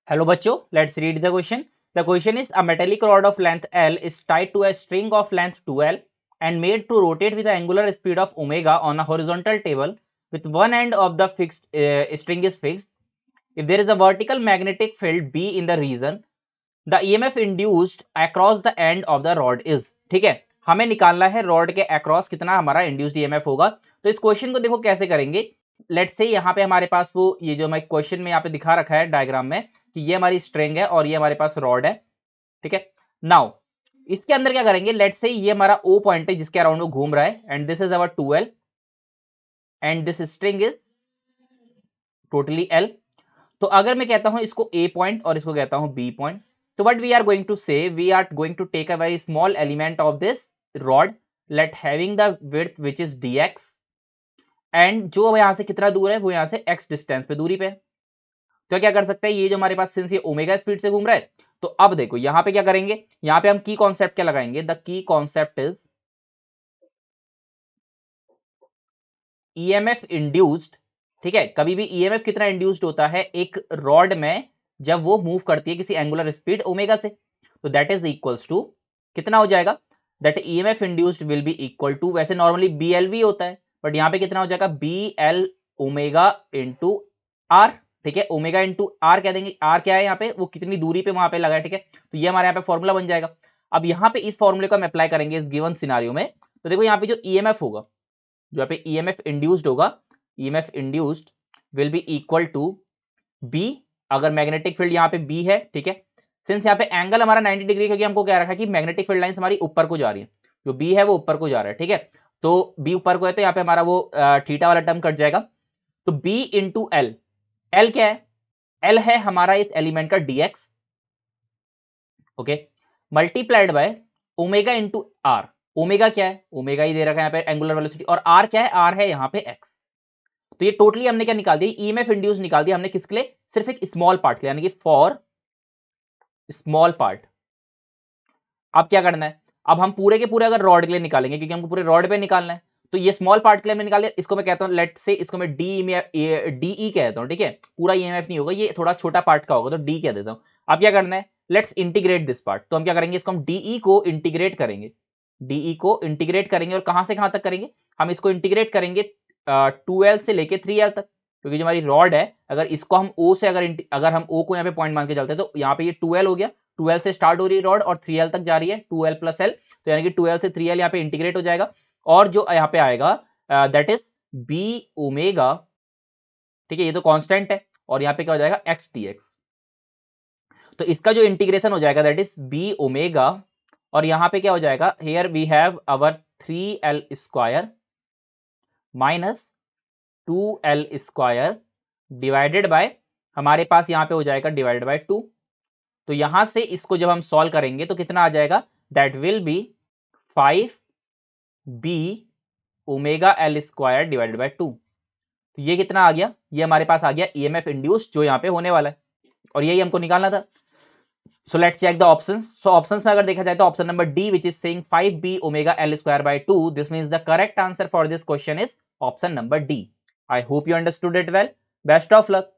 Hello बच्चों, let's read the question. The question is a metallic rod of length L is tied to a string of length 2L and made to rotate with the angular speed of omega on a horizontal table with one end of the fixed string is fixed. If there is a vertical magnetic field B in the region, the EMF induced across the end of the rod is. ठीक है, हमें निकालना है rod के across कितना हमारा induced EMF होगा। तो इस क्वेश्चन को देखो कैसे करेंगे। लेट्स से यहाँ पे हमारे पास वो ये जो मैं क्वेश्चन में यहाँ पे दिखा रखा है डायग्राम में कि ये हमारी स्ट्रिंग है और ये हमारे पास रॉड है। ठीक है, नाउ इसके अंदर क्या करेंगे, लेट्स से ये हमारा ओ पॉइंट है जिसके अराउंड वो घूम रहा है and this is our 2L and this string is totally L। तो अगर मैं कहता हूं इसको ए पॉइंट और इसको कहता हूं बी पॉइंट, तो what we are going to say, we are going to take a very small element of this rod, let having the width which is dx and जो यहां से कितना दूर है वो यहां से x डिस्टेंस पे दूरी पे है। तो क्या कर सकते हैं, ये जो हमारे पास सिंस ये ओमेगा स्पीड से घूम रहा है, तो अब देखो यहां पे क्या करेंगे, यहां पे हम की कॉन्सेप्ट क्या लगाएंगे, the key concept is EMF induced. ठीक है, कभी भी ईएमएफ कितना इंड्यूस्ड होता है एक रॉड में जब वो मूव करती है किसी एंगुलर स्पीड ओमेगा से, तो दैट इज इक्वल्स टू कितना हो जाएगा, that EMF induced will be equal to, वैसे नॉर्मली बीएलवी होता है बट यहां पे कितना हो जाएगा, बीएल ओमेगा इंटू आर। ठीक है, ओमेगा इंटू आर कह देंगे, आर क्या है यहाँ पे, वो कितनी दूरी पे वहां पे लगा है। ठीक है, तो ये हमारे यहाँ पे फॉर्मूला बन जाएगा। अब यहाँ पे इस फॉर्मूले को हम अप्लाई करेंगे इस गिवन सिनारियो में, तो देखो यहाँ पे जो ईएमएफ होगा, जो यहाँ पे ईएमएफ इंड्यूस्ड होगा, EMF induced will be equal to B, अगर मैग्नेटिक फील्ड यहाँ पे बी है। ठीक है, सिंस यहाँ पे एंगल हमारा 90 डिग्री, क्योंकि हमको क्या रखा है कि मैग्नेटिक फील्ड लाइंस हमारी ऊपर को जा रही है, जो बी है वो ऊपर को जा रहा है। ठीक है, तो बी ऊपर को है तो यहाँ पे हमारा वो थीटा वाला टर्म कट जाएगा, तो बी इंटू एल, एल क्या है, एल है हमारा इस एलिमेंट का dx, okay, multiplied by omega into R. Omega क्या है, ओमेगा ही दे रखा है यहाँ पे एंगुलर वेलोसिटी, और आर क्या है, आर है यहाँ पे x। तो ये टोटली हमने क्या निकाल दिया, ईएमएफ इंड्यूस निकाल दिया हमने, किसके लिए, सिर्फ एक स्मॉल पार्ट के लिए, यानी कि फॉर स्मॉल पार्ट। अब क्या करना है, अब हम पूरे के पूरे अगर रॉड के लिए निकालेंगे, क्योंकि हमको पूरे रॉड पे निकालना है, तो ये स्मॉल पार्ट के लिए हमने निकाल दिया, इसको मैं कहता हूं लेट से, इसको मैं डीई कहता हूं। ठीक है, पूरा ईएमएफ नहीं होगा, ये थोड़ा छोटा पार्ट का होगा, तो डी कह देता हूं। अब क्या करना है, लेट्स इंटीग्रेट दिस पार्ट, तो हम क्या करेंगे, इसको हम डीई को इंटीग्रेट करेंगे, डीई को इंटीग्रेट करेंगे, और कहां से कहां तक करेंगे, हम इसको इंटीग्रेट करेंगे 2L से लेके 3L तक, क्योंकि जो हमारी रॉड है, अगर इसको हम O से अगर हम O को यहाँ पे पॉइंट मान के चलते हैं, तो यहाँ पे ये 2L हो गया, 2L से स्टार्ट हो रही है रॉड और 3L तक जा रही है, 2L प्लस L, तो यानी कि 2L से 3L यहाँ पे इंटीग्रेट हो जाएगा, और जो यहाँ पे आएगा दैट इज बी ओमेगा। ठीक है, ये तो कांस्टेंट है, और यहाँ पे क्या हो जाएगा, एक्स टी एक्स, तो इसका जो इंटीग्रेशन हो जाएगा दैट इज बी ओमेगा, और यहाँ पे क्या हो जाएगा, here we have our 3L square minus 2L square divided by, हमारे पास यहाँ पे हो जाएगा डिवाइडेड बाय 2। तो यहां से इसको जब हम सॉल्व करेंगे तो कितना आ जाएगा, that will be 5b omega L square divided bye 2। तो ये कितना आ गया, ये हमारे पास आ गया ईएमएफ इंड्यूस्ड जो यहाँ पे होने वाला है, और यही हमको निकालना था। So let's check the options. So options में अगर देखा जाए तो option number D which is saying 5b omega L square by 2, this means the correct answer for this question is option number D. I hope you understood it well, best of luck.